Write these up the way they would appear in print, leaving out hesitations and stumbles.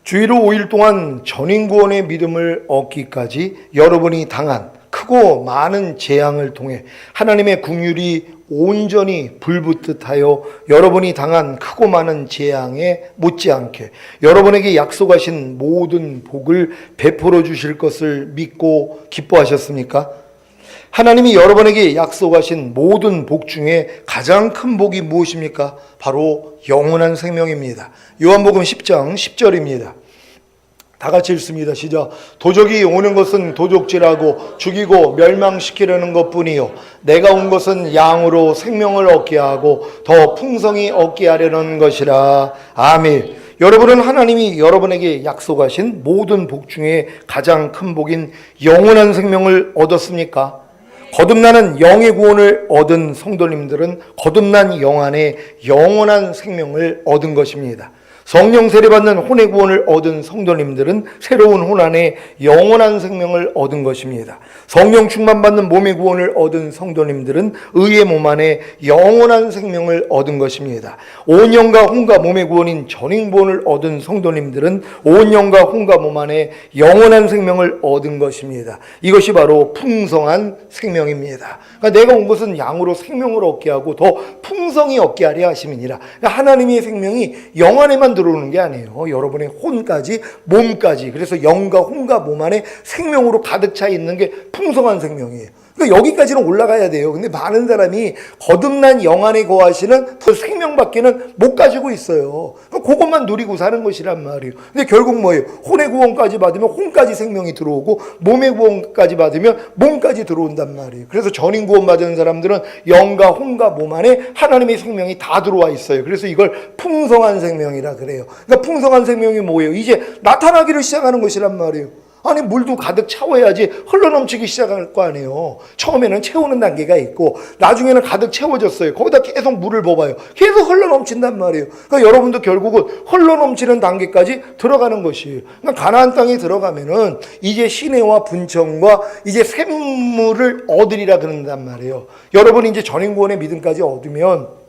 주일을 5일 동안 전인구원의 믿음을 얻기까지 여러분이 당한 크고 많은 재앙을 통해 하나님의 긍휼이 온전히 불붙듯하여 여러분이 당한 크고 많은 재앙에 못지않게 여러분에게 약속하신 모든 복을 베풀어 주실 것을 믿고 기뻐하셨습니까? 하나님이 여러분에게 약속하신 모든 복 중에 가장 큰 복이 무엇입니까? 바로 영원한 생명입니다. 요한복음 10장 10절입니다. 다 같이 읽습니다. 시작. 도적이 오는 것은 도적질하고 죽이고 멸망시키려는 것뿐이요 내가 온 것은 양으로 생명을 얻게 하고 더 풍성히 얻게 하려는 것이라. 아멘. 여러분은 하나님이 여러분에게 약속하신 모든 복 중에 가장 큰 복인 영원한 생명을 얻었습니까? 거듭나는 영의 구원을 얻은 성도님들은 거듭난 영 안에 영원한 생명을 얻은 것입니다. 성령 세례받는 혼의 구원을 얻은 성도님들은 새로운 혼 안에 영원한 생명을 얻은 것입니다. 성령 충만받는 몸의 구원을 얻은 성도님들은 의의 몸 안에 영원한 생명을 얻은 것입니다. 온 영과 혼과 몸의 구원인 전인구원을 얻은 성도님들은 온 영과 혼과 몸 안에 영원한 생명을 얻은 것입니다. 이것이 바로 풍성한 생명입니다. 그러니까 내가 온 것은 양으로 생명을 얻게 하고 더 풍성히 얻게 하려 하심이니라. 그러니까 하나님의 생명이 영 안에만 들어오는 게 아니에요. 여러분의 혼까지 몸까지, 그래서 영과 혼과 몸 안에 생명으로 가득 차 있는 게 풍성한 생명이에요. 그러니까 여기까지는 올라가야 돼요. 근데 많은 사람이 거듭난 영 안에 거하시는 그 생명밖에는 못 가지고 있어요. 그것만 누리고 사는 것이란 말이에요. 근데 결국 뭐예요? 혼의 구원까지 받으면 혼까지 생명이 들어오고 몸의 구원까지 받으면 몸까지 들어온단 말이에요. 그래서 전인 구원 받은 사람들은 영과 혼과 몸 안에 하나님의 생명이 다 들어와 있어요. 그래서 이걸 풍성한 생명이라 그래요. 그러니까 풍성한 생명이 뭐예요? 이제 나타나기를 시작하는 것이란 말이에요. 아니 물도 가득 채워야지 흘러넘치기 시작할 거 아니에요. 처음에는 채우는 단계가 있고 나중에는 가득 채워졌어요. 거기다 계속 물을 부어봐요. 계속 흘러넘친단 말이에요. 그러니까 여러분도 결국은 흘러넘치는 단계까지 들어가는 것이에요. 그러니까 가나안 땅에 들어가면은 이제 시내와 분청과 이제 샘물을 얻으리라 그런단 말이에요. 여러분이 이제 전인구원의 믿음까지 얻으면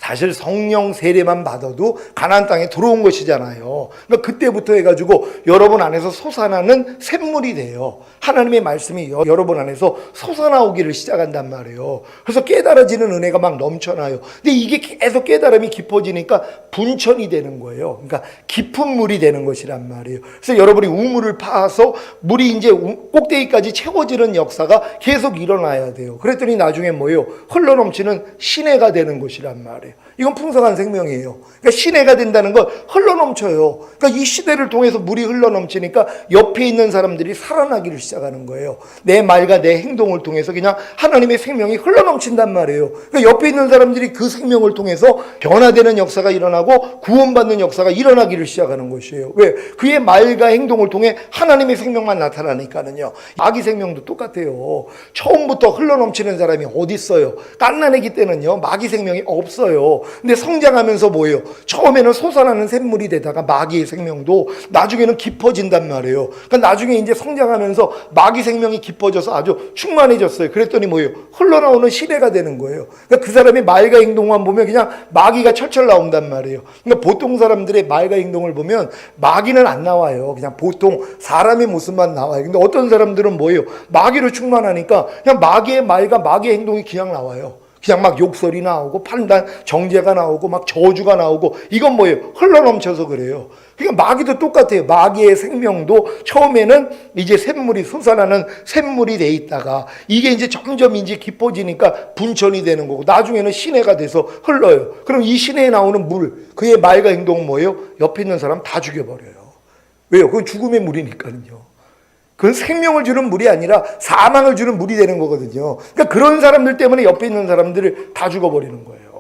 사실 성령 세례만 받아도 가나안 땅에 들어온 것이잖아요. 그러니까 그때부터 해가지고 여러분 안에서 솟아나는 샘물이 돼요. 하나님의 말씀이 여러분 안에서 솟아나오기를 시작한단 말이에요. 그래서 깨달아지는 은혜가 막 넘쳐나요. 근데 이게 계속 깨달음이 깊어지니까 분천이 되는 거예요. 그러니까 깊은 물이 되는 것이란 말이에요. 그래서 여러분이 우물을 파서 물이 이제 꼭대기까지 채워지는 역사가 계속 일어나야 돼요. 그랬더니 나중에 뭐예요? 흘러넘치는 시내가 되는 것이란 말이에요. 이건 풍성한 생명이에요. 그러니까 시내가 된다는 건 흘러넘쳐요. 그러니까 이 시대를 통해서 물이 흘러넘치니까 옆에 있는 사람들이 살아나기를 시작하는 거예요. 내 말과 내 행동을 통해서 그냥 하나님의 생명이 흘러넘친단 말이에요. 그러니까 옆에 있는 사람들이 그 생명을 통해서 변화되는 역사가 일어나고 구원받는 역사가 일어나기를 시작하는 것이에요. 왜? 그의 말과 행동을 통해 하나님의 생명만 나타나니까는요. 아기 생명도 똑같아요. 처음부터 흘러넘치는 사람이 어디 있어요? 갓난아기 때는요 마귀 생명이 없어요. 근데 성장하면서 뭐예요? 처음에는 솟아나는 샘물이 되다가 마귀의 생명도 나중에는 깊어진단 말이에요. 그러니까 나중에 이제 성장하면서 마귀 생명이 깊어져서 아주 충만해졌어요. 그랬더니 뭐예요? 흘러나오는 시내가 되는 거예요. 그러니까 그 사람의 말과 행동만 보면 그냥 마귀가 철철 나온단 말이에요. 그러니까 보통 사람들의 말과 행동을 보면 마귀는 안 나와요. 그냥 보통 사람의 모습만 나와요. 근데 어떤 사람들은 뭐예요? 마귀로 충만하니까 그냥 마귀의 말과 마귀의 행동이 그냥 나와요. 그냥 막 욕설이 나오고 판단, 정죄가 나오고 막 저주가 나오고 이건 뭐예요? 흘러넘쳐서 그래요. 그러니까 마귀도 똑같아요. 마귀의 생명도 처음에는 이제 샘물이 솟아나는 샘물이 돼 있다가 이게 이제 점점 이제 깊어지니까 분천이 되는 거고 나중에는 시내가 돼서 흘러요. 그럼 이 시내에 나오는 물, 그의 말과 행동은 뭐예요? 옆에 있는 사람 다 죽여버려요. 왜요? 그건 죽음의 물이니까요. 그건 생명을 주는 물이 아니라 사망을 주는 물이 되는 거거든요. 그러니까 그런 사람들 때문에 옆에 있는 사람들을 다 죽어버리는 거예요.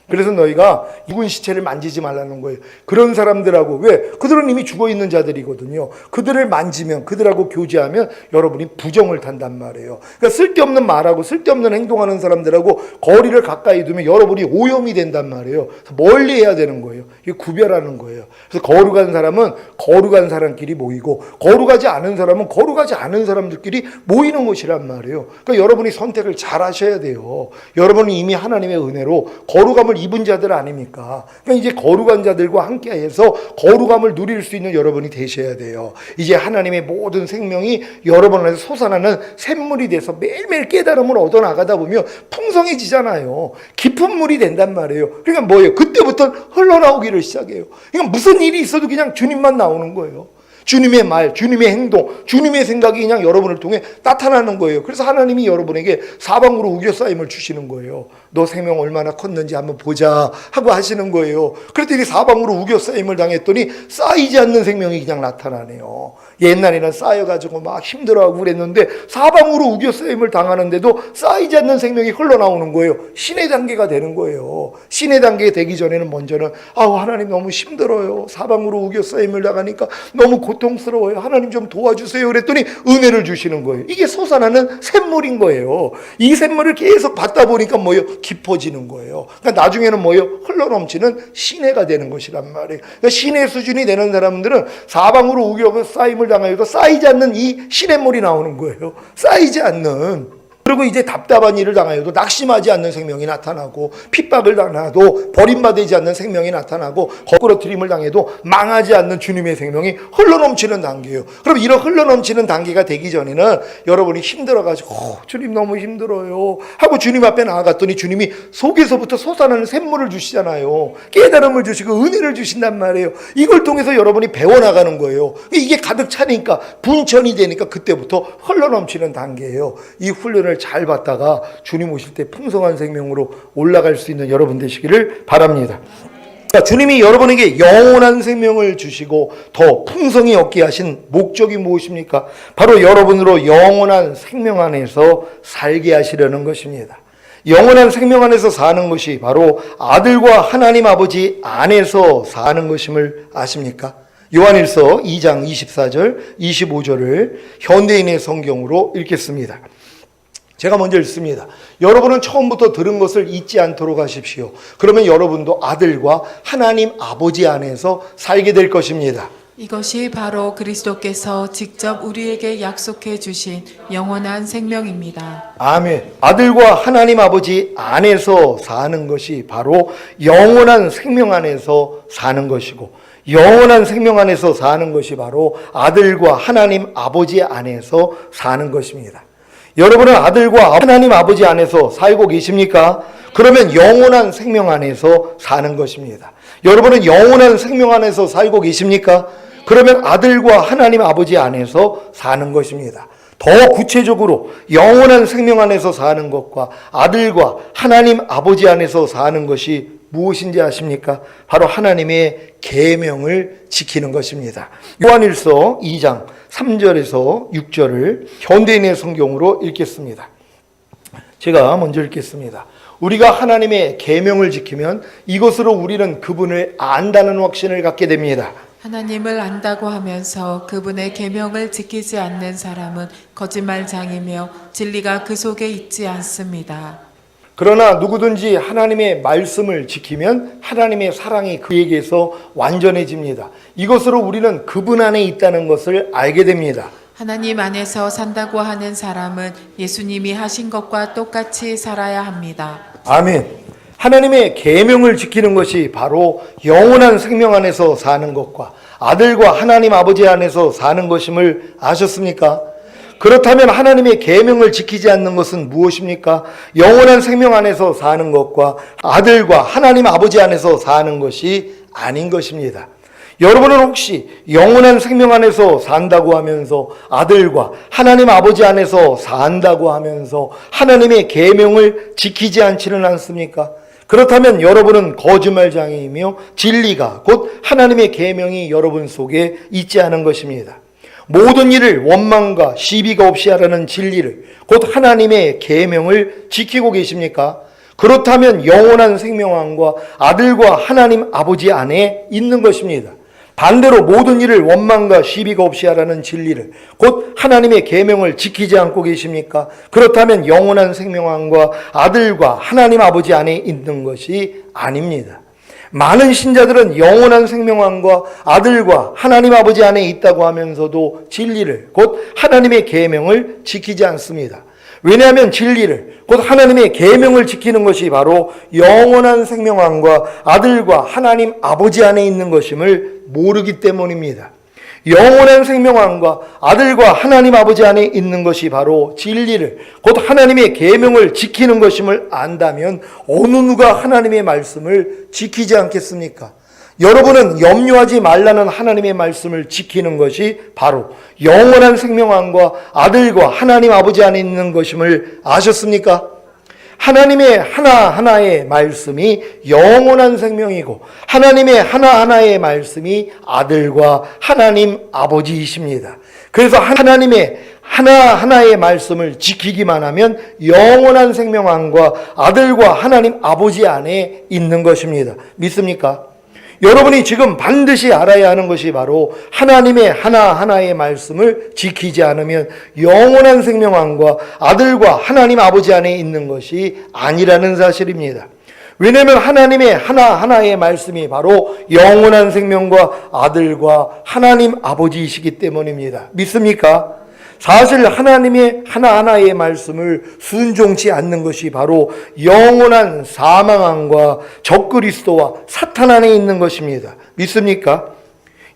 그래서 너희가 죽은 시체를 만지지 말라는 거예요. 그런 사람들하고, 왜? 그들은 이미 죽어있는 자들이거든요. 그들을 만지면, 그들하고 교제하면 여러분이 부정을 탄단 말이에요. 그러니까 쓸데없는 말하고 쓸데없는 행동하는 사람들하고 거리를 가까이 두면 여러분이 오염이 된단 말이에요. 멀리 해야 되는 거예요. 이게 구별하는 거예요. 그래서 거룩한 사람은 거룩한 사람끼리 모이고 거룩하지 않은 사람은 거룩하지 않은 사람들끼리 모이는 것이란 말이에요. 그러니까 여러분이 선택을 잘 하셔야 돼요. 여러분은 이미 하나님의 은혜로 거룩함을 입은 자들 아닙니까? 그러니까 이제 거룩한 자들과 함께해서 거룩함을 누릴 수 있는 여러분이 되셔야 돼요. 이제 하나님의 모든 생명이 여러분 안에서 솟아나는 샘물이 돼서 매일매일 깨달음을 얻어나가다 보면 풍성해지잖아요. 깊은 물이 된단 말이에요. 그러니까 뭐예요? 그때부터 흘러나오기를 시작해요. 그러니까 무슨 일이 있어도 그냥 주님만 나오는 거예요. 주님의 말, 주님의 행동, 주님의 생각이 그냥 여러분을 통해 나타나는 거예요. 그래서 하나님이 여러분에게 사방으로 우겨싸임을 주시는 거예요. 너 생명 얼마나 컸는지 한번 보자 하고 하시는 거예요. 그랬더니 사방으로 우겨싸임을 당했더니 쌓이지 않는 생명이 그냥 나타나네요. 옛날에는 쌓여가지고 막 힘들어하고 그랬는데 사방으로 우겨싸임을 당하는데도 쌓이지 않는 생명이 흘러나오는 거예요. 신의 단계가 되는 거예요. 신의 단계 되기 전에는 먼저는 하나님 너무 힘들어요. 사방으로 우겨싸임을 당하니까 너무 고통스러워요. 하나님 좀 도와주세요. 그랬더니 은혜를 주시는 거예요. 이게 솟아나는 샘물인 거예요. 이 샘물을 계속 받다 보니까 뭐예요? 깊어지는 거예요. 그러니까 나중에는 뭐예요? 흘러넘치는 시내가 되는 것이란 말이에요. 그러니까 시내 수준이 되는 사람들은 사방으로 우겨 쌓임을 당하여도 쌓이지 않는 이 시냇물이 나오는 거예요. 쌓이지 않는. 그리고 이제 답답한 일을 당하여도 낙심하지 않는 생명이 나타나고 핍박을 당하도 버림받지 않는 생명이 나타나고 거꾸러뜨림을 당해도 망하지 않는 주님의 생명이 흘러넘치는 단계예요. 그럼 이런 흘러넘치는 단계가 되기 전에는 여러분이 힘들어가지고 주님 너무 힘들어요 하고 주님 앞에 나아갔더니 주님이 속에서부터 솟아나는 샘물을 주시잖아요. 깨달음을 주시고 은혜를 주신단 말이에요. 이걸 통해서 여러분이 배워나가는 거예요. 이게 가득 차니까 분천이 되니까 그때부터 흘러넘치는 단계예요. 이 훈련을 잘 받다가 주님 오실 때 풍성한 생명으로 올라갈 수 있는 여러분 되시기를 바랍니다. 주님이 여러분에게 영원한 생명을 주시고 더 풍성히 얻게 하신 목적이 무엇입니까? 바로 여러분으로 영원한 생명 안에서 살게 하시려는 것입니다. 영원한 생명 안에서 사는 것이 바로 아들과 하나님 아버지 안에서 사는 것임을 아십니까? 요한일서 2장 24절 25절을 현대인의 성경으로 읽겠습니다. 제가 먼저 읽습니다. 여러분은 처음부터 들은 것을 잊지 않도록 하십시오. 그러면 여러분도 아들과 하나님 아버지 안에서 살게 될 것입니다. 이것이 바로 그리스도께서 직접 우리에게 약속해 주신 영원한 생명입니다. 아멘. 아들과 하나님 아버지 안에서 사는 것이 바로 영원한 생명 안에서 사는 것이고, 영원한 생명 안에서 사는 것이 바로 아들과 하나님 아버지 안에서 사는 것입니다. 여러분은 아들과 하나님 아버지 안에서 살고 계십니까? 그러면 영원한 생명 안에서 사는 것입니다. 여러분은 영원한 생명 안에서 살고 계십니까? 그러면 아들과 하나님 아버지 안에서 사는 것입니다. 더 구체적으로 영원한 생명 안에서 사는 것과 아들과 하나님 아버지 안에서 사는 것이 무엇인지 아십니까? 바로 하나님의 계명을 지키는 것입니다. 요한일서 2장 3절에서 6절을 현대인의 성경으로 읽겠습니다. 제가 먼저 읽겠습니다. 우리가 하나님의 계명을 지키면 이것으로 우리는 그분을 안다는 확신을 갖게 됩니다. 하나님을 안다고 하면서 그분의 계명을 지키지 않는 사람은 거짓말장이며 진리가 그 속에 있지 않습니다. 그러나 누구든지 하나님의 말씀을 지키면 하나님의 사랑이 그에게서 완전해집니다. 이것으로 우리는 그분 안에 있다는 것을 알게 됩니다. 하나님 안에서 산다고 하는 사람은 예수님이 하신 것과 똑같이 살아야 합니다. 아멘. 하나님의 계명을 지키는 것이 바로 영원한 생명 안에서 사는 것과 아들과 하나님 아버지 안에서 사는 것임을 아셨습니까? 그렇다면 하나님의 계명을 지키지 않는 것은 무엇입니까? 영원한 생명 안에서 사는 것과 아들과 하나님 아버지 안에서 사는 것이 아닌 것입니다. 여러분은 혹시 영원한 생명 안에서 산다고 하면서 아들과 하나님 아버지 안에서 산다고 하면서 하나님의 계명을 지키지 않지는 않습니까? 그렇다면 여러분은 거짓말장애이며 진리가 곧 하나님의 계명이 여러분 속에 있지 않은 것입니다. 모든 일을 원망과 시비가 없이 하라는 진리를 곧 하나님의 계명을 지키고 계십니까? 그렇다면 영원한 생명 안과 아들과 하나님 아버지 안에 있는 것입니다. 반대로 모든 일을 원망과 시비가 없이 하라는 진리를 곧 하나님의 계명을 지키지 않고 계십니까? 그렇다면 영원한 생명 안과 아들과 하나님 아버지 안에 있는 것이 아닙니다. 많은 신자들은 영원한 생명왕과 아들과 하나님 아버지 안에 있다고 하면서도 진리를, 곧 하나님의 계명을 지키지 않습니다. 왜냐하면 진리를, 곧 하나님의 계명을 지키는 것이 바로 영원한 생명왕과 아들과 하나님 아버지 안에 있는 것임을 모르기 때문입니다. 영원한 생명왕과 아들과 하나님 아버지 안에 있는 것이 바로 진리를, 곧 하나님의 계명을 지키는 것임을 안다면 어느 누가 하나님의 말씀을 지키지 않겠습니까? 여러분은 염려하지 말라는 하나님의 말씀을 지키는 것이 바로 영원한 생명왕과 아들과 하나님 아버지 안에 있는 것임을 아셨습니까? 하나님의 하나하나의 말씀이 영원한 생명이고 하나님의 하나하나의 말씀이 아들과 하나님 아버지이십니다. 그래서 하나님의 하나하나의 말씀을 지키기만 하면 영원한 생명왕과 아들과 하나님 아버지 안에 있는 것입니다. 믿습니까? 여러분이 지금 반드시 알아야 하는 것이 바로 하나님의 하나하나의 말씀을 지키지 않으면 영원한 생명왕과 아들과 하나님 아버지 안에 있는 것이 아니라는 사실입니다. 왜냐하면 하나님의 하나하나의 말씀이 바로 영원한 생명과 아들과 하나님 아버지이시기 때문입니다. 믿습니까? 사실 하나님의 하나하나의 말씀을 순종치 않는 것이 바로 영원한 사망함과 적그리스도와 사탄 안에 있는 것입니다. 믿습니까?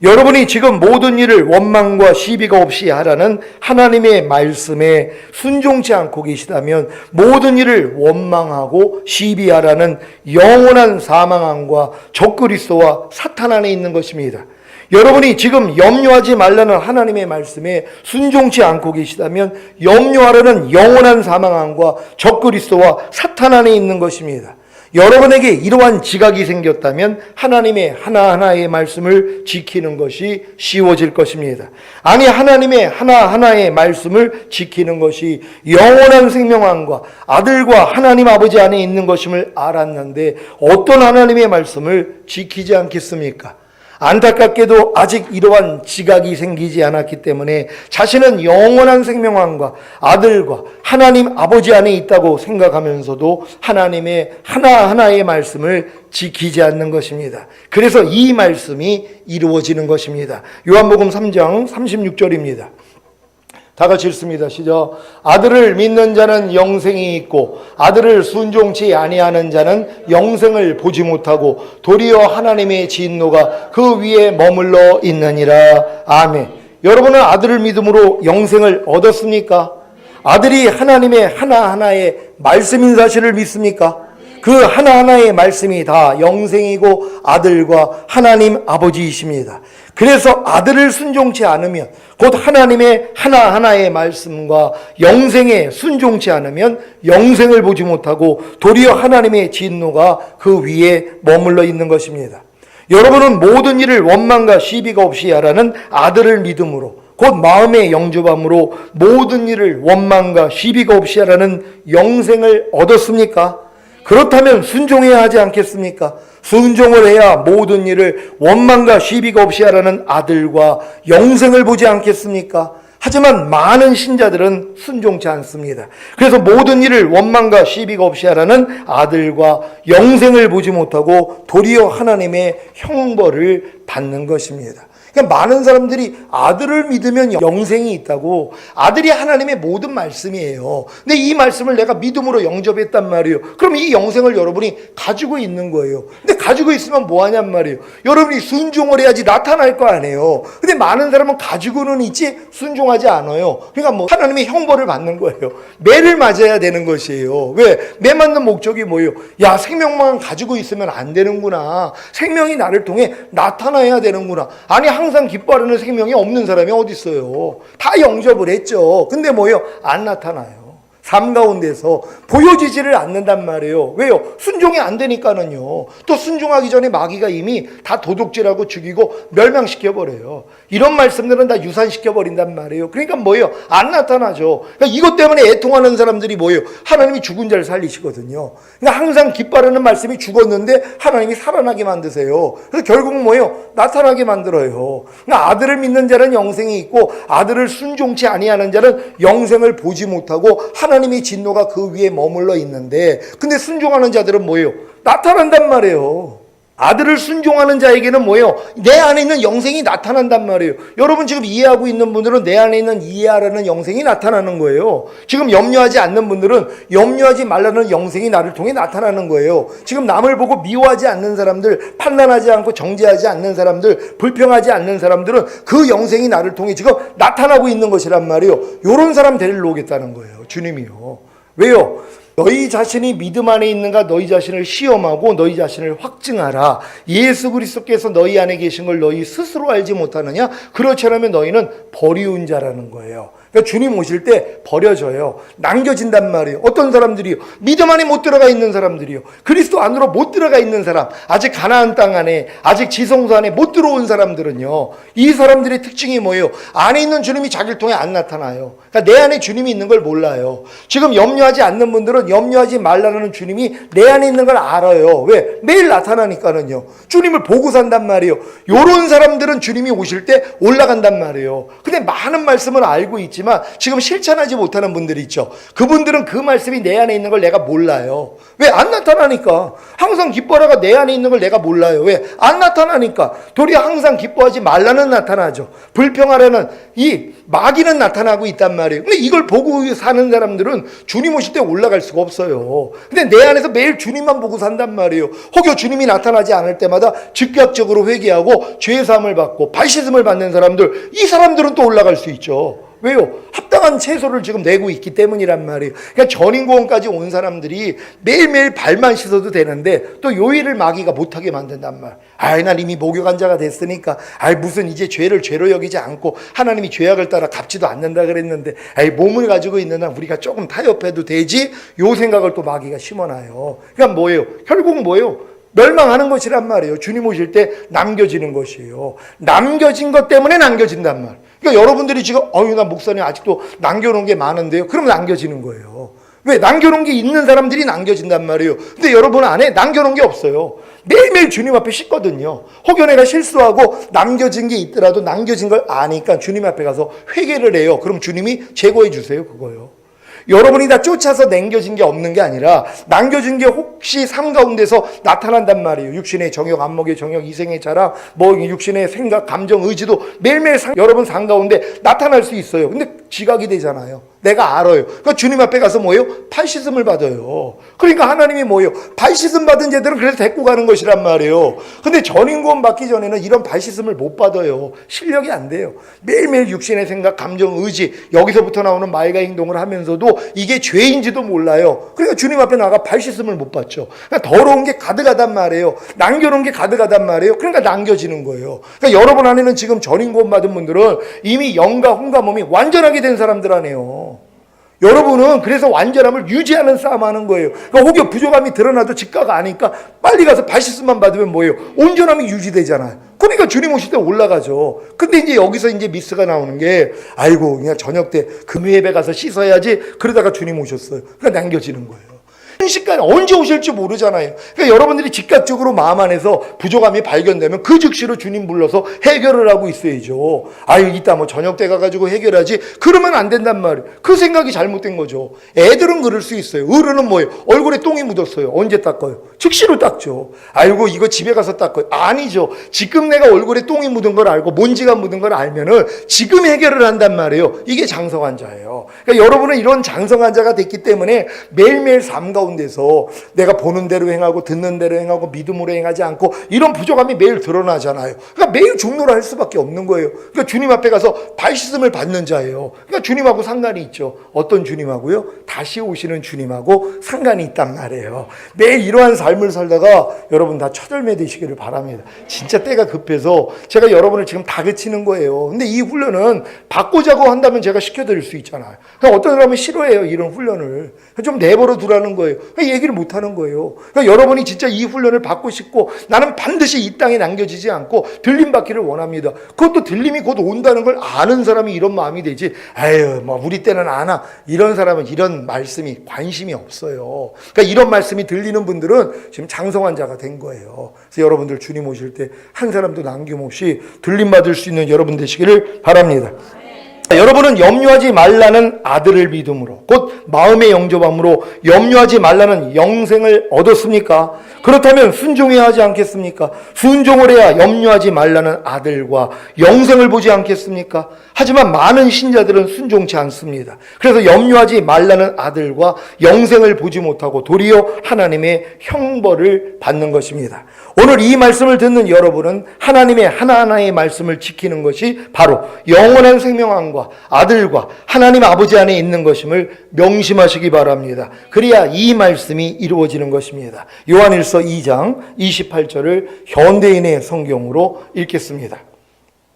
여러분이 지금 모든 일을 원망과 시비가 없이 하라는 하나님의 말씀에 순종치 않고 계시다면 모든 일을 원망하고 시비하라는 영원한 사망함과 적그리스도와 사탄 안에 있는 것입니다. 여러분이 지금 염려하지 말라는 하나님의 말씀에 순종치 않고 계시다면 염려하라는 영원한 사망함과 적그리스도와 사탄 안에 있는 것입니다. 여러분에게 이러한 지각이 생겼다면 하나님의 하나하나의 말씀을 지키는 것이 쉬워질 것입니다. 아니, 하나님의 하나하나의 말씀을 지키는 것이 영원한 생명왕과 아들과 하나님 아버지 안에 있는 것임을 알았는데 어떤 하나님의 말씀을 지키지 않겠습니까? 안타깝게도 아직 이러한 지각이 생기지 않았기 때문에 자신은 영원한 생명왕과 아들과 하나님 아버지 안에 있다고 생각하면서도 하나님의 하나하나의 말씀을 지키지 않는 것입니다. 그래서 이 말씀이 이루어지는 것입니다. 요한복음 3장 36절입니다. 다 같이 읽습니다. 시작. 아들을 믿는 자는 영생이 있고 아들을 순종치 아니하는 자는 영생을 보지 못하고 도리어 하나님의 진노가 그 위에 머물러 있느니라. 아멘. 여러분은 아들을 믿음으로 영생을 얻었습니까? 아들이 하나님의 하나하나의 말씀인 사실을 믿습니까? 그 하나하나의 말씀이 다 영생이고 아들과 하나님 아버지이십니다. 그래서 아들을 순종치 않으면, 곧 하나님의 하나하나의 말씀과 영생에 순종치 않으면 영생을 보지 못하고 도리어 하나님의 진노가 그 위에 머물러 있는 것입니다. 여러분은 모든 일을 원망과 시비가 없이 하라는 아들을 믿음으로, 곧 마음의 영접함으로 모든 일을 원망과 시비가 없이 하라는 영생을 얻었습니까? 그렇다면 순종해야 하지 않겠습니까? 순종을 해야 모든 일을 원망과 시비가 없이 하라는 아들과 영생을 보지 않겠습니까? 하지만 많은 신자들은 순종치 않습니다. 그래서 모든 일을 원망과 시비가 없이 하라는 아들과 영생을 보지 못하고 도리어 하나님의 형벌을 받는 것입니다. 그러니까 많은 사람들이 아들을 믿으면 영생이 있다고, 아들이 하나님의 모든 말씀이에요. 근데 이 말씀을 내가 믿음으로 영접했단 말이에요. 그럼 이 영생을 여러분이 가지고 있는 거예요. 근데 가지고 있으면 뭐 하냔 말이에요. 여러분이 순종을 해야지 나타날 거 아니에요. 근데 많은 사람은 가지고는 있지 순종하지 않아요. 그러니까 뭐 하나님의 형벌을 받는 거예요. 매를 맞아야 되는 것이에요. 왜? 매 맞는 목적이 뭐예요? 야, 생명만 가지고 있으면 안 되는구나. 생명이 나를 통해 나타나야 되는구나. 아니, 항상 기뻐하는 생명이 없는 사람이 어디 있어요? 다 영접을 했죠. 근데 뭐예요? 안 나타나요. 삶 가운데서 보여지지를 않는단 말이에요. 왜요? 순종이 안 되니까는요. 또 순종하기 전에 마귀가 이미 다 도둑질하고 죽이고 멸망시켜버려요. 이런 말씀들은 다 유산시켜버린단 말이에요. 그러니까 뭐예요? 안 나타나죠. 그러니까 이것 때문에 애통하는 사람들이 뭐예요? 하나님이 죽은 자를 살리시거든요. 그러니까 항상 기뻐하는 말씀이 죽었는데 하나님이 살아나게 만드세요. 그래서 결국은 뭐예요? 나타나게 만들어요. 그러니까 아들을 믿는 자는 영생이 있고 아들을 순종치 아니하는 자는 영생을 보지 못하고 하나님의 진노가 그 위에 머물러 있는데, 근데 순종하는 자들은 뭐예요? 나타난단 말이에요. 아들을 순종하는 자에게는 뭐예요? 내 안에 있는 영생이 나타난단 말이에요. 여러분 지금 이해하고 있는 분들은 내 안에 있는 이해하라는 영생이 나타나는 거예요. 지금 염려하지 않는 분들은 염려하지 말라는 영생이 나를 통해 나타나는 거예요. 지금 남을 보고 미워하지 않는 사람들, 판단하지 않고 정죄하지 않는 사람들, 불평하지 않는 사람들은 그 영생이 나를 통해 지금 나타나고 있는 것이란 말이에요. 요런 사람 데리러 오겠다는 거예요. 주님이요. 왜요? 너희 자신이 믿음 안에 있는가 너희 자신을 시험하고 너희 자신을 확증하라. 예수 그리스도께서 너희 안에 계신 걸 너희 스스로 알지 못하느냐? 그렇지 않으면 너희는 버리운 자라는 거예요. 그러니까 주님 오실 때 버려져요. 남겨진단 말이에요. 어떤 사람들이요? 믿음 안에 못 들어가 있는 사람들이요. 그리스도 안으로 못 들어가 있는 사람, 아직 가나안 땅 안에, 아직 지성소 안에 못 들어온 사람들은요. 이 사람들의 특징이 뭐예요? 안에 있는 주님이 자기를 통해 안 나타나요. 그러니까 내 안에 주님이 있는 걸 몰라요. 지금 염려하지 않는 분들은 염려하지 말라는 주님이 내 안에 있는 걸 알아요. 왜? 매일 나타나니까는요. 주님을 보고 산단 말이에요. 요런 사람들은 주님이 오실 때 올라간단 말이에요. 근데 많은 말씀을 알고 있지만 지금 실천하지 못하는 분들이 있죠. 그분들은 그 말씀이 내 안에 있는 걸 내가 몰라요. 왜? 안 나타나니까. 항상 기뻐라가 내 안에 있는 걸 내가 몰라요. 왜? 안 나타나니까. 도리어 항상 기뻐하지 말라는 나타나죠. 불평하라는 이 마귀는 나타나고 있단 말이에요. 근데 이걸 보고 사는 사람들은 주님 오실 때 올라갈 수가 없어요. 근데 내 안에서 매일 주님만 보고 산단 말이에요. 혹여 주님이 나타나지 않을 때마다 즉각적으로 회개하고 죄사함을 받고 발씻음을 받는 사람들, 이 사람들은 또 올라갈 수 있죠. 왜요? 합당한 채소를 지금 내고 있기 때문이란 말이에요. 그러니까 전인구원까지 온 사람들이 매일매일 발만 씻어도 되는데 또 요일을 마귀가 못하게 만든단 말. 아이, 난 이미 목욕한 자가 됐으니까, 아이, 무슨 이제 죄를 죄로 여기지 않고 하나님이 죄악을 따라 갚지도 않는다 그랬는데, 아이, 몸을 가지고 있는 한 우리가 조금 타협해도 되지? 요 생각을 또 마귀가 심어놔요. 그러니까 뭐예요? 결국은 뭐예요? 멸망하는 것이란 말이에요. 주님 오실 때 남겨지는 것이에요. 남겨진 것 때문에 남겨진단 말. 그러니까 여러분들이 지금 나 목사님 아직도 남겨놓은 게 많은데요. 그럼 남겨지는 거예요. 왜? 남겨놓은 게 있는 사람들이 남겨진단 말이에요. 근데 여러분 안에 남겨놓은 게 없어요. 매일매일 주님 앞에 씻거든요. 혹여 내가 실수하고 남겨진 게 있더라도 남겨진 걸 아니까 주님 앞에 가서 회개를 해요. 그럼 주님이 제거해 주세요. 그거요. 여러분이 다 쫓아서 남겨진 게 없는 게 아니라 남겨진 게 혹시 삶 가운데서 나타난단 말이에요. 육신의 정욕, 안목의 정욕, 이생의 자랑, 육신의 생각, 감정, 의지도 매일매일 여러분 삶 가운데 나타날 수 있어요. 근데 지각이 되잖아요. 내가 알아요. 그러니까 주님 앞에 가서 뭐예요? 발씻음을 받아요. 그러니까 하나님이 뭐예요? 발씻음 받은 자들은 그래서 데리고 가는 것이란 말이에요. 근데 전인구원 받기 전에는 이런 발씻음을 못 받아요. 실력이 안 돼요. 매일매일 육신의 생각, 감정, 의지, 여기서부터 나오는 말과 행동을 하면서도 이게 죄인지도 몰라요. 그러니까 주님 앞에 나가 발씻음을 못 받죠. 그러니까 더러운 게 가득하단 말이에요. 남겨놓은 게 가득하단 말이에요. 그러니까 남겨지는 거예요. 그러니까 여러분 안에는 지금 전인구원 받은 분들은 이미 영과 혼과 몸이 완전하게 된 사람들 아니에요. 여러분은 그래서 완전함을 유지하는 싸움 하는 거예요. 그러니까 혹여 부족함이 드러나도 직각 아니까 빨리 가서 발씻음만 받으면 뭐예요? 온전함이 유지되잖아요. 그러니까 주님 오실 때 올라가죠. 근데 이제 여기서 이제 미스가 나오는 게, 아이고, 그냥 저녁 때 금요예배 가서 씻어야지. 그러다가 주님 오셨어요. 그러니까 남겨지는 거예요. 순식간에 언제 오실지 모르잖아요. 그러니까 여러분들이 즉각적으로 마음 안에서 부족함이 발견되면 그 즉시로 주님 불러서 해결을 하고 있어야죠. 아유, 이따 뭐 저녁 때 가가지고 해결하지. 그러면 안 된단 말이에요. 그 생각이 잘못된 거죠. 애들은 그럴 수 있어요. 어른은 뭐예요? 얼굴에 똥이 묻었어요. 언제 닦아요? 즉시로 닦죠. 아이고, 이거 집에 가서 닦아요. 아니죠. 지금 내가 얼굴에 똥이 묻은 걸 알고 먼지가 묻은 걸 알면은 지금 해결을 한단 말이에요. 이게 장성한 자예요. 그러니까 여러분은 이런 장성한 자가 됐기 때문에 매일매일 삶 가운데서 내가 보는 대로 행하고 듣는 대로 행하고 믿음으로 행하지 않고 이런 부족함이 매일 드러나잖아요. 그러니까 매일 중노를 할 수밖에 없는 거예요. 그러니까 주님 앞에 가서 발씻음을 받는 자예요. 그러니까 주님하고 상관이 있죠. 어떤 주님하고요? 다시 오시는 주님하고 상관이 있단 말이에요. 매일 이러한 삶을 살다가 여러분 다 처절매 되시기를 바랍니다. 진짜 때가 급해서 제가 여러분을 지금 다그치는 거예요. 근데 이 훈련은 받고자고 한다면 제가 시켜드릴 수 있잖아요. 그러니까 어떤 사람은 싫어해요. 이런 훈련을. 좀 내버려 두라는 거예요. 그러니까 얘기를 못 하는 거예요. 그러니까 여러분이 진짜 이 훈련을 받고 싶고 나는 반드시 이 땅에 남겨지지 않고 들림 받기를 원합니다. 그것도 들림이 곧 온다는 걸 아는 사람이 이런 마음이 되지. 아유, 뭐 우리 때는 아나. 이런 사람은 이런 말씀이 관심이 없어요. 그러니까 이런 말씀이 들리는 분들은 지금 장성한 자가 된 거예요. 그래서 여러분들 주님 오실 때 한 사람도 남김없이 들림 받을 수 있는 여러분 되시기를 바랍니다. 여러분은 염려하지 말라는 아들을 믿음으로 곧 마음의 영접함으로 염려하지 말라는 영생을 얻었습니까? 그렇다면 순종해야 하지 않겠습니까? 순종을 해야 염려하지 말라는 아들과 영생을 보지 않겠습니까? 하지만 많은 신자들은 순종치 않습니다. 그래서 염려하지 말라는 아들과 영생을 보지 못하고 도리어 하나님의 형벌을 받는 것입니다. 오늘 이 말씀을 듣는 여러분은 하나님의 하나하나의 말씀을 지키는 것이 바로 영원한 생명함과 아들과 하나님 아버지 안에 있는 것임을 명심하시기 바랍니다. 그래야 이 말씀이 이루어지는 것입니다. 요한일서 2장 28절을 현대인의 성경으로 읽겠습니다.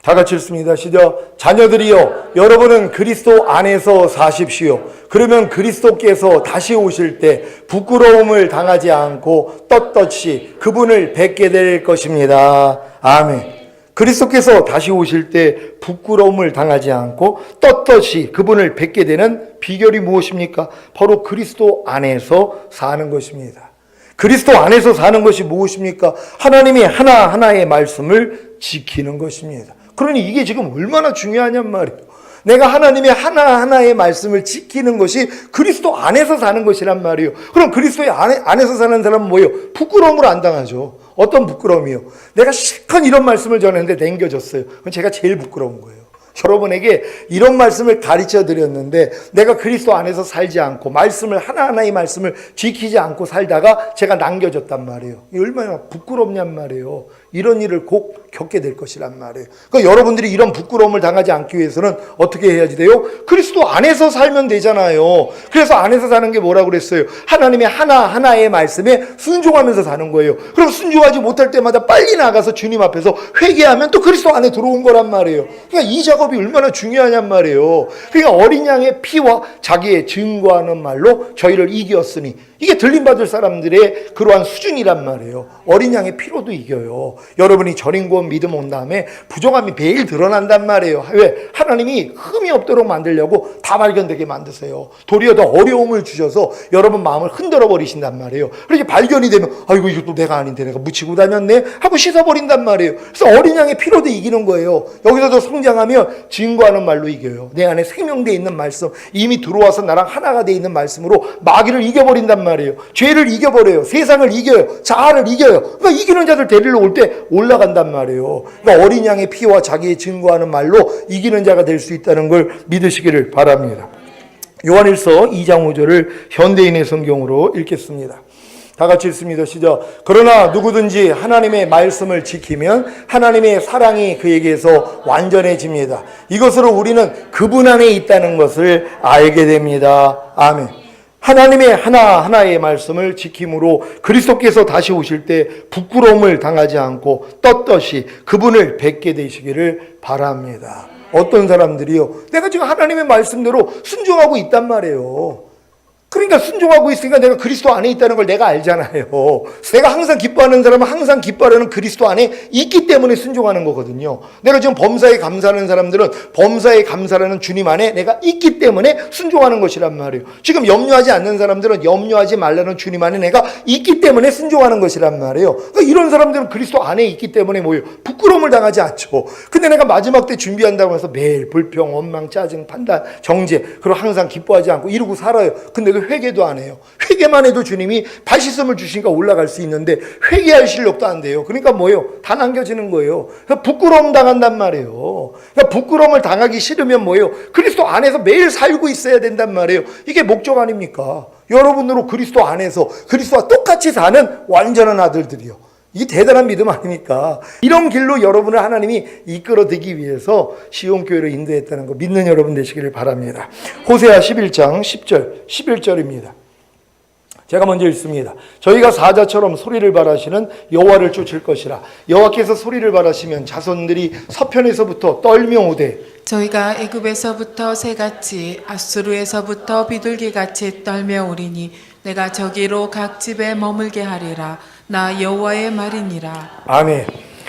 다 같이 읽습니다. 시작. 자녀들이여, 여러분은 그리스도 안에서 사십시오. 그러면 그리스도께서 다시 오실 때 부끄러움을 당하지 않고 떳떳이 그분을 뵙게 될 것입니다. 아멘. 그리스도께서 다시 오실 때 부끄러움을 당하지 않고 떳떳이 그분을 뵙게 되는 비결이 무엇입니까? 바로 그리스도 안에서 사는 것입니다. 그리스도 안에서 사는 것이 무엇입니까? 하나님이 하나하나의 말씀을 지키는 것입니다. 그러니 이게 지금 얼마나 중요하냔 말이에요. 내가 하나님의 하나하나의 말씀을 지키는 것이 그리스도 안에서 사는 것이란 말이에요. 그럼 그리스도의 안에서 사는 사람은 뭐예요? 부끄러움을 안 당하죠. 어떤 부끄러움이요? 내가 실컷 이런 말씀을 전했는데 남겨졌어요. 그건 제가 제일 부끄러운 거예요. 여러분에게 이런 말씀을 가르쳐 드렸는데 내가 그리스도 안에서 살지 않고 말씀을 하나하나의 말씀을 지키지 않고 살다가 제가 남겨졌단 말이에요. 얼마나 부끄럽냔 말이에요. 이런 일을 꼭 겪게 될 것이란 말이에요. 그러니까 여러분들이 이런 부끄러움을 당하지 않기 위해서는 어떻게 해야지 돼요? 그리스도 안에서 살면 되잖아요. 그래서 안에서 사는 게 뭐라고 그랬어요? 하나님의 하나하나의 말씀에 순종하면서 사는 거예요. 그럼 순종하지 못할 때마다 빨리 나가서 주님 앞에서 회개하면 또 그리스도 안에 들어온 거란 말이에요. 그러니까 이 작업이 얼마나 중요하냔 말이에요. 그러니까 어린 양의 피와 자기의 증거하는 말로 저희를 이겼으니, 이게 들림받을 사람들의 그러한 수준이란 말이에요. 어린 양의 피로도 이겨요. 여러분이 전인권 믿음 온 다음에 부족함이 매일 드러난단 말이에요. 왜? 하나님이 흠이 없도록 만들려고 다 발견되게 만드세요. 도리어 더 어려움을 주셔서 여러분 마음을 흔들어 버리신단 말이에요. 그렇게 발견이 되면 아이고 이것도 내가 아닌데 내가 묻히고 다녔네 하고 씻어버린단 말이에요. 그래서 어린 양의 피로도 이기는 거예요. 여기서도 성장하면 증거하는 말로 이겨요. 내 안에 생명되어 있는 말씀, 이미 들어와서 나랑 하나가 되어 있는 말씀으로 마귀를 이겨버린단 말이에요. 죄를 이겨버려요. 세상을 이겨요. 자아를 이겨요. 그러니까 이기는 자들 데리러 올 때 올라간단 말이에요. 그러니까 어린 양의 피와 자기의 증거하는 말로 이기는 자가 될 수 있다는 걸 믿으시기를 바랍니다. 요한일서 2장 5절을 현대인의 성경으로 읽겠습니다. 다 같이 읽습니다. 시작. 그러나 누구든지 하나님의 말씀을 지키면 하나님의 사랑이 그에게서 완전해집니다. 이것으로 우리는 그분 안에 있다는 것을 알게 됩니다. 아멘. 하나님의 하나하나의 말씀을 지킴으로 그리스도께서 다시 오실 때 부끄러움을 당하지 않고 떳떳이 그분을 뵙게 되시기를 바랍니다. 어떤 사람들이요, 내가 지금 하나님의 말씀대로 순종하고 있단 말이에요. 그러니까 순종하고 있으니까 내가 그리스도 안에 있다는 걸 내가 알잖아요. 내가 항상 기뻐하는 사람은 항상 기뻐하는 그리스도 안에 있기 때문에 순종하는 거거든요. 내가 지금 범사에 감사하는 사람들은 범사에 감사하는 주님 안에 내가 있기 때문에 순종하는 것이란 말이에요. 지금 염려하지 않는 사람들은 염려하지 말라는 주님 안에 내가 있기 때문에 순종하는 것이란 말이에요. 그러니까 이런 사람들은 그리스도 안에 있기 때문에 뭐예요? 부끄러움을 당하지 않죠. 근데 내가 마지막 때 준비한다고 해서 매일 불평, 원망, 짜증, 판단, 정죄, 그리고 항상 기뻐하지 않고 이러고 살아요. 근데 그 회개도 안 해요. 회개만 해도 주님이 발씻음을 주시니까 올라갈 수 있는데 회개할 실력도 안 돼요. 그러니까 뭐예요? 다 남겨지는 거예요. 그러니까 부끄러움 당한단 말이에요. 그러니까 부끄러움을 당하기 싫으면 뭐예요? 그리스도 안에서 매일 살고 있어야 된단 말이에요. 이게 목적 아닙니까? 여러분으로 그리스도 안에서 그리스도와 똑같이 사는 완전한 아들들이요. 이게 대단한 믿음 아닙니까? 이런 길로 여러분을 하나님이 이끌어내기 위해서 시온교회를 인도했다는 거 믿는 여러분 되시기를 바랍니다. 호세아 11장 10절, 11절입니다. 제가 먼저 읽습니다. 저희가 사자처럼 소리를 발하시는 여호와를 쫓을 것이라. 여호와께서 소리를 발하시면 자손들이 서편에서부터 떨며 오되 저희가 애굽에서부터 새같이 아수르에서부터 비둘기같이 떨며 오리니 내가 저기로 각 집에 머물게 하리라. 나 여호와의 말이니라. 아멘.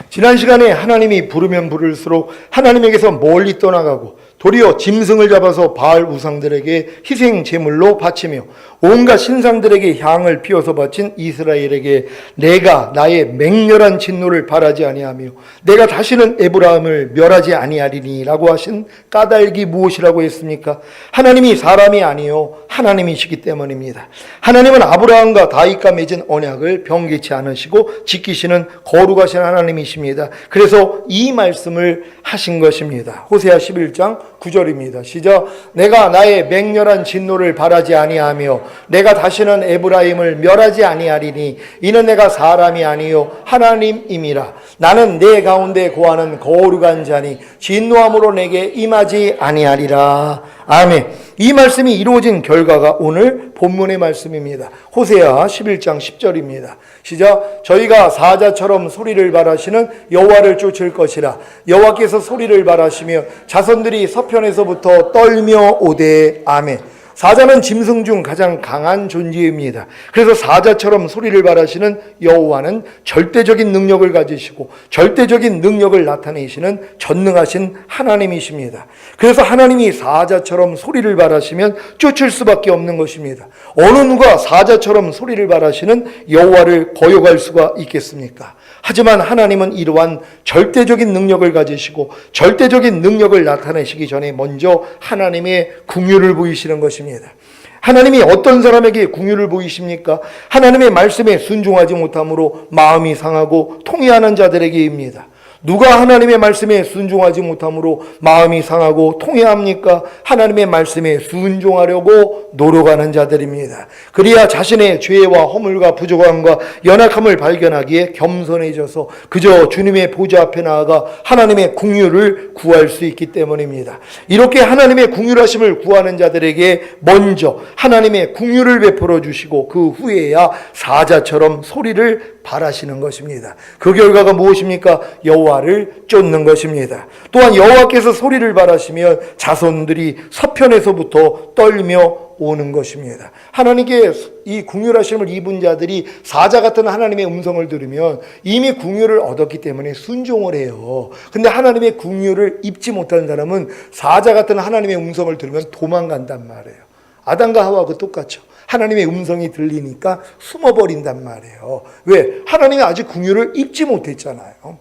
지난 시간에 하나님이 부르면 부를수록 하나님에게서 멀리 떠나가고 도리어 짐승을 잡아서 바알 우상들에게 희생 제물로 바치며 온갖 신상들에게 향을 피워서 바친 이스라엘에게 내가 나의 맹렬한 진노를 바라지 아니하며 내가 다시는 에브라임을 멸하지 아니하리니라고 하신 까닭이 무엇이라고 했습니까? 하나님이 사람이 아니요 하나님이시기 때문입니다. 하나님은 아브라함과 다윗과 맺은 언약을 변개치 않으시고 지키시는 거룩하신 하나님이십니다. 그래서 이 말씀을 하신 것입니다. 호세아 11장 9절입니다. 시작. 내가 나의 맹렬한 진노를 바라지 아니하며 내가 다시는 에브라임을 멸하지 아니하리니 이는 내가 사람이 아니요 하나님임이라. 나는 내 가운데 거하는 거룩한 자니 진노함으로 내게 임하지 아니하리라. 아멘. 이 말씀이 이루어진 결과가 오늘 본문의 말씀입니다. 호세아 11장 10절입니다. 시작. 저희가 사자처럼 소리를 발하시는 여호와를 쫓을 것이라. 여호와께서 소리를 발하시며 자손들이 서편에서부터 떨며 오되. 아멘. 사자는 짐승 중 가장 강한 존재입니다. 그래서 사자처럼 소리를 발하시는 여호와는 절대적인 능력을 가지시고 절대적인 능력을 나타내시는 전능하신 하나님이십니다. 그래서 하나님이 사자처럼 소리를 발하시면 쫓을 수밖에 없는 것입니다. 어느 누가 사자처럼 소리를 발하시는 여호와를 거역할 수가 있겠습니까? 하지만 하나님은 이러한 절대적인 능력을 가지시고 절대적인 능력을 나타내시기 전에 먼저 하나님의 긍휼을 보이시는 것입니다. 하나님이 어떤 사람에게 긍휼을 보이십니까? 하나님의 말씀에 순종하지 못함으로 마음이 상하고 통회하는 자들에게입니다. 누가 하나님의 말씀에 순종하지 못함으로 마음이 상하고 통회합니까? 하나님의 말씀에 순종하려고 노력하는 자들입니다. 그래야 자신의 죄와 허물과 부족함과 연약함을 발견하기에 겸손해져서 그저 주님의 보좌 앞에 나아가 하나님의 긍휼을 구할 수 있기 때문입니다. 이렇게 하나님의 긍휼하심을 구하는 자들에게 먼저 하나님의 긍휼을 베풀어 주시고 그 후에야 사자처럼 소리를 발하시는 것입니다. 그 결과가 무엇입니까? 여호와를 쫓는 것입니다. 또한 여호와께서 소리를 발하시면 자손들이 서편에서부터 떨며 오는 것입니다. 하나님께 이 긍휼하심을 입은 자들이 사자 같은 하나님의 음성을 들으면 이미 긍휼을 얻었기 때문에 순종을 해요. 근데 하나님의 긍휼을 입지 못하는 사람은 사자 같은 하나님의 음성을 들으면 도망간단 말이에요. 아담과 하와하고 똑같죠. 하나님의 음성이 들리니까 숨어버린단 말이에요. 왜? 하나님이 아직 긍휼을 입지 못했잖아요.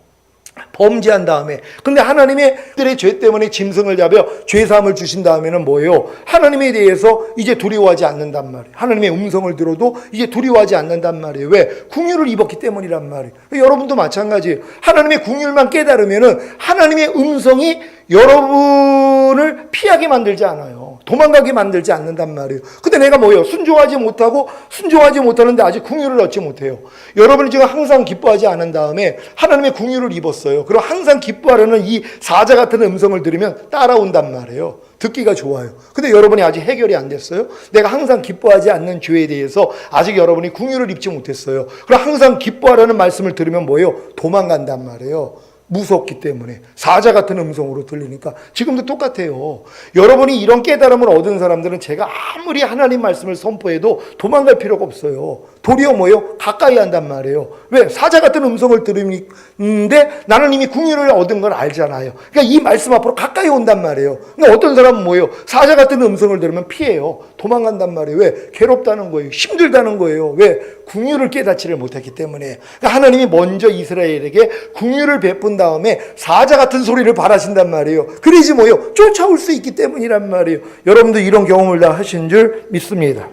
범죄한 다음에. 근데 하나님의 들의 죄 때문에 짐승을 잡아 죄사함을 주신 다음에는 뭐예요? 하나님에 대해서 이제 두려워하지 않는단 말이에요. 하나님의 음성을 들어도 이제 두려워하지 않는단 말이에요. 왜? 긍휼을 입었기 때문이란 말이에요. 여러분도 마찬가지예요. 하나님의 긍휼만 깨달으면은 하나님의 음성이 여러분을 피하게 만들지 않아요. 도망가게 만들지 않는단 말이에요. 근데 내가 뭐예요? 순종하지 못하는데 아직 긍휼을 얻지 못해요. 여러분이 지금 항상 기뻐하지 않은 다음에 하나님의 긍휼을 입었어요. 그럼 항상 기뻐하려는 이 사자 같은 음성을 들으면 따라온단 말이에요. 듣기가 좋아요. 근데 여러분이 아직 해결이 안 됐어요. 내가 항상 기뻐하지 않는 죄에 대해서 아직 여러분이 긍휼을 입지 못했어요. 그럼 항상 기뻐하라는 말씀을 들으면 뭐예요? 도망간단 말이에요. 무섭기 때문에. 사자 같은 음성으로 들리니까. 지금도 똑같아요. 여러분이 이런 깨달음을 얻은 사람들은 제가 아무리 하나님 말씀을 선포해도 도망갈 필요가 없어요. 도리어 뭐예요? 가까이 한단 말이에요. 왜? 사자 같은 음성을 들으는데 나는 이미 긍휼을 얻은 걸 알잖아요. 그러니까 이 말씀 앞으로 가까이 온단 말이에요. 그러니까 어떤 사람은 뭐예요? 사자 같은 음성을 들으면 피해요. 도망간단 말이에요. 왜? 괴롭다는 거예요. 힘들다는 거예요. 왜? 긍휼을 깨닫지를 못했기 때문에. 그러니까 하나님이 먼저 이스라엘에게 긍휼을 베푼 다음에 사자 같은 소리를 발하신단 말이에요. 그러지 뭐예요? 쫓아올 수 있기 때문이란 말이에요. 여러분도 이런 경험을 다 하신 줄 믿습니다.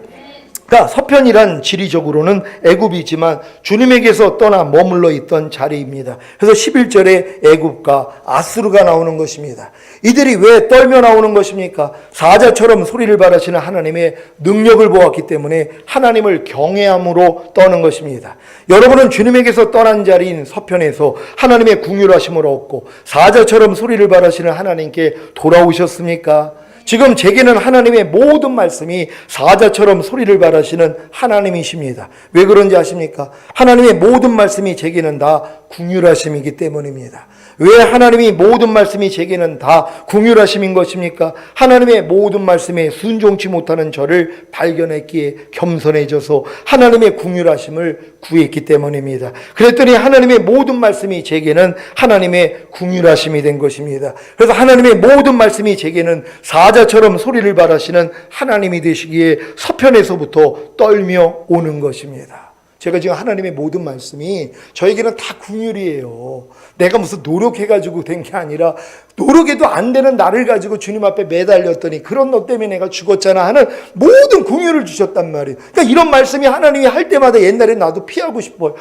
그러니까 서편이란 지리적으로는 애굽이지만 주님에게서 떠나 머물러 있던 자리입니다. 그래서 11절에 애굽과 아수르가 나오는 것입니다. 이들이 왜 떨며 나오는 것입니까? 사자처럼 소리를 발하시는 하나님의 능력을 보았기 때문에 하나님을 경외함으로 떠는 것입니다. 여러분은 주님에게서 떠난 자리인 서편에서 하나님의 긍휼하심을 얻고 사자처럼 소리를 발하시는 하나님께 돌아오셨습니까? 지금 제게는 하나님의 모든 말씀이 사자처럼 소리를 발하시는 하나님이십니다. 왜 그런지 아십니까? 하나님의 모든 말씀이 제게는 다 긍휼하심이기 때문입니다. 왜 하나님이 모든 말씀이 제게는 다 긍휼하심인 것입니까? 하나님의 모든 말씀에 순종치 못하는 저를 발견했기에 겸손해져서 하나님의 긍휼하심을 구했기 때문입니다. 그랬더니 하나님의 모든 말씀이 제게는 하나님의 긍휼하심이 된 것입니다. 그래서 하나님의 모든 말씀이 제게는 사자처럼 소리를 발하시는 하나님이 되시기에 서편에서부터 떨며 오는 것입니다. 제가 지금 하나님의 모든 말씀이 저에게는 다 긍휼이에요. 내가 무슨 노력해가지고 된 게 아니라 노력해도 안 되는 나를 가지고 주님 앞에 매달렸더니 그런 너 때문에 내가 죽었잖아 하는 모든 긍휼을 주셨단 말이에요. 그러니까 이런 말씀이 하나님이 할 때마다 옛날에 나도 피하고 싶어요.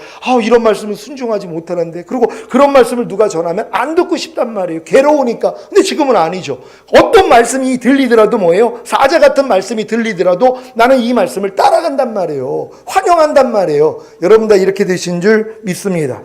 이런 말씀을 순종하지 못하는데, 그리고 그런 말씀을 누가 전하면 안 듣고 싶단 말이에요. 괴로우니까. 근데 지금은 아니죠. 어떤 말씀이 들리더라도 뭐예요? 사자 같은 말씀이 들리더라도 나는 이 말씀을 따라간단 말이에요. 환영한단 말이에요. 여러분 다 이렇게 되신 줄 믿습니다.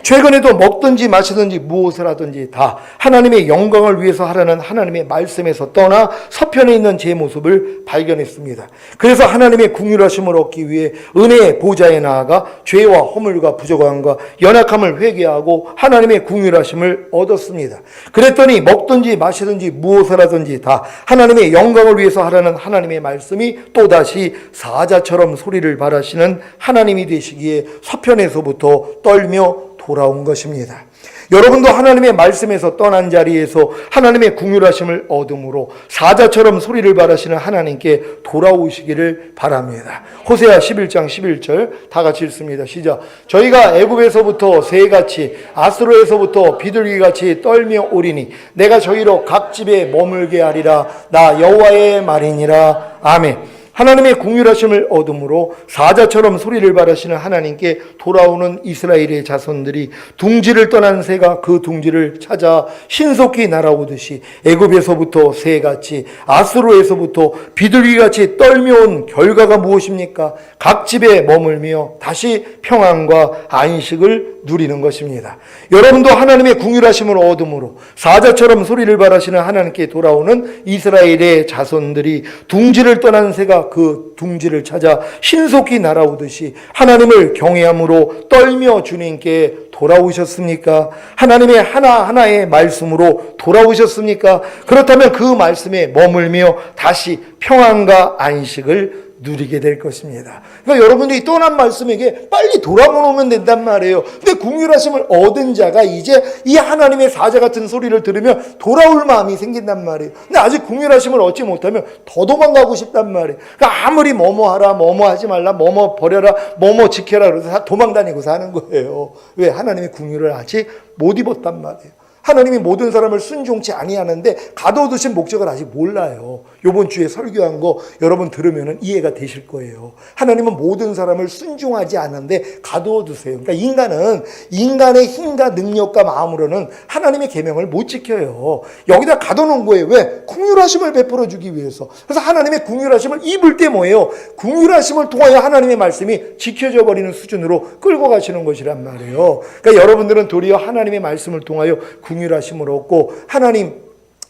최근에도 먹든지 마시든지 무엇을 하든지 다 하나님의 영광을 위해서 하라는 하나님의 말씀에서 떠나 서편에 있는 제 모습을 발견했습니다. 그래서 하나님의 긍휼하심을 얻기 위해 은혜의 보좌에 나아가 죄와 허물과 부족함과 연약함을 회개하고 하나님의 긍휼하심을 얻었습니다. 그랬더니 먹든지 마시든지 무엇을 하든지 다 하나님의 영광을 위해서 하라는 하나님의 말씀이 또다시 사자처럼 소리를 발하시는 하나님이 되시기에 서편에서부터 떨며 돌아온 것입니다. 여러분도 하나님의 말씀에서 떠난 자리에서 하나님의 긍휼하심을 얻음으로 사자처럼 소리를 발하시는 하나님께 돌아오시기를 바랍니다. 호세아 11장 11절 다 같이 읽습니다. 시작. 저희가 애굽에서부터 새같이 아수르에서부터 비둘기같이 떨며 오리니 내가 저희로 각 집에 머물게 하리라. 나 여호와의 말이니라. 아멘. 하나님의 긍휼하심을 얻음으로 사자처럼 소리를 발하시는 하나님께 돌아오는 이스라엘의 자손들이 둥지를 떠난 새가 그 둥지를 찾아 신속히 날아오듯이 애굽에서부터 새같이 아수르에서부터 비둘기같이 떨며 온 결과가 무엇입니까? 각 집에 머물며 다시 평안과 안식을 누리는 것입니다. 여러분도 하나님의 긍휼하심을 얻음으로 사자처럼 소리를 발하시는 하나님께 돌아오는 이스라엘의 자손들이 둥지를 떠난 새가 그 둥지를 찾아 신속히 날아오듯이 하나님을 경외함으로 떨며 주님께 돌아오셨습니까? 하나님의 하나하나의 말씀으로 돌아오셨습니까? 그렇다면 그 말씀에 머물며 다시 평안과 안식을 누리게 될 것입니다. 그러니까 여러분들이 떠난 말씀에게 빨리 돌아오면 된단 말이에요. 근데 긍휼하심을 얻은 자가 이제 이 하나님의 사자 같은 소리를 들으면 돌아올 마음이 생긴단 말이에요. 근데 아직 긍휼하심을 얻지 못하면 더 도망가고 싶단 말이에요. 그러니까 아무리 뭐뭐하라, 뭐뭐하지 말라, 뭐뭐 버려라, 뭐뭐 지켜라 그래서 다 도망다니고 사는 거예요. 왜? 하나님의 긍휼을 아직 못 입었단 말이에요. 하나님이 모든 사람을 순종치 아니하는데 가둬두신 목적을 아직 몰라요. 이번 주에 설교한 거 여러분 들으면 이해가 되실 거예요. 하나님은 모든 사람을 순종하지 않는데 가둬두세요. 그러니까 인간은 인간의 힘과 능력과 마음으로는 하나님의 계명을 못 지켜요. 여기다 가둬놓은 거예요. 왜? 긍휼하심을 베풀어 주기 위해서. 그래서 하나님의 긍휼하심을 입을 때 뭐예요? 긍휼하심을 통하여 하나님의 말씀이 지켜져 버리는 수준으로 끌고 가시는 것이란 말이에요. 그러니까 여러분들은 도리어 하나님의 말씀을 통하여 긍휼하심을 얻고 하나님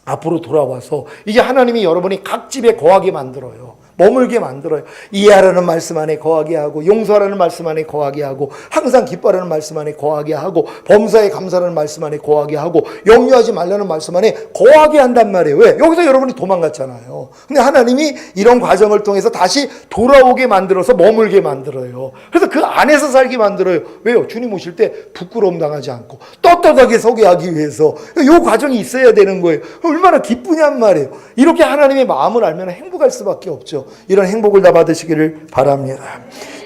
앞으로 돌아와서 이제 하나님이 여러분이 각 집에 거하게 만들어요. 머물게 만들어요. 이해하라는 말씀 안에 거하게 하고 용서하라는 말씀 안에 거하게 하고 항상 기뻐하라는 말씀 안에 거하게 하고 범사에 감사하라는 말씀 안에 거하게 하고 염려하지 말라는 말씀 안에 거하게 한단 말이에요. 왜? 여기서 여러분이 도망갔잖아요. 근데 하나님이 이런 과정을 통해서 다시 돌아오게 만들어서 머물게 만들어요. 그래서 그 안에서 살게 만들어요. 왜요? 주님 오실 때 부끄러움 당하지 않고 떳떳하게 서게 하기 위해서 이 과정이 있어야 되는 거예요. 얼마나 기쁘냔 말이에요. 이렇게 하나님의 마음을 알면 행복할 수밖에 없죠. 이런 행복을 다 받으시기를 바랍니다.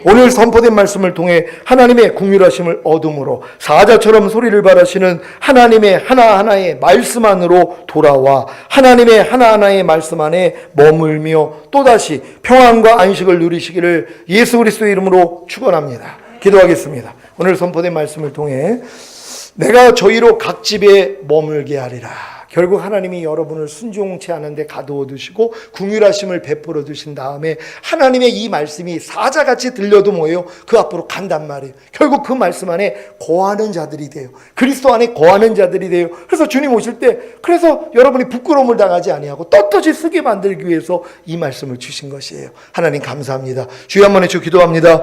오늘 선포된 말씀을 통해 하나님의 긍휼하심을 얻음으로 사자처럼 소리를 발하시는 하나님의 하나하나의 말씀 안으로 돌아와 하나님의 하나하나의 말씀 안에 머물며 또다시 평안과 안식을 누리시기를 예수 그리스도의 이름으로 축원합니다. 기도하겠습니다. 오늘 선포된 말씀을 통해 내가 저희로 각 집에 머물게 하리라. 결국 하나님이 여러분을 순종치 않은데 가두어 두시고 긍휼하심을 베풀어 두신 다음에 하나님의 이 말씀이 사자같이 들려도 뭐예요? 그 앞으로 간단 말이에요. 결국 그 말씀 안에 거하는 자들이 돼요. 그리스도 안에 거하는 자들이 돼요. 그래서 주님 오실 때 그래서 여러분이 부끄러움을 당하지 아니하고 떳떳이 쓰게 만들기 위해서 이 말씀을 주신 것이에요. 하나님 감사합니다. 주여 한 번 해주 기도합니다.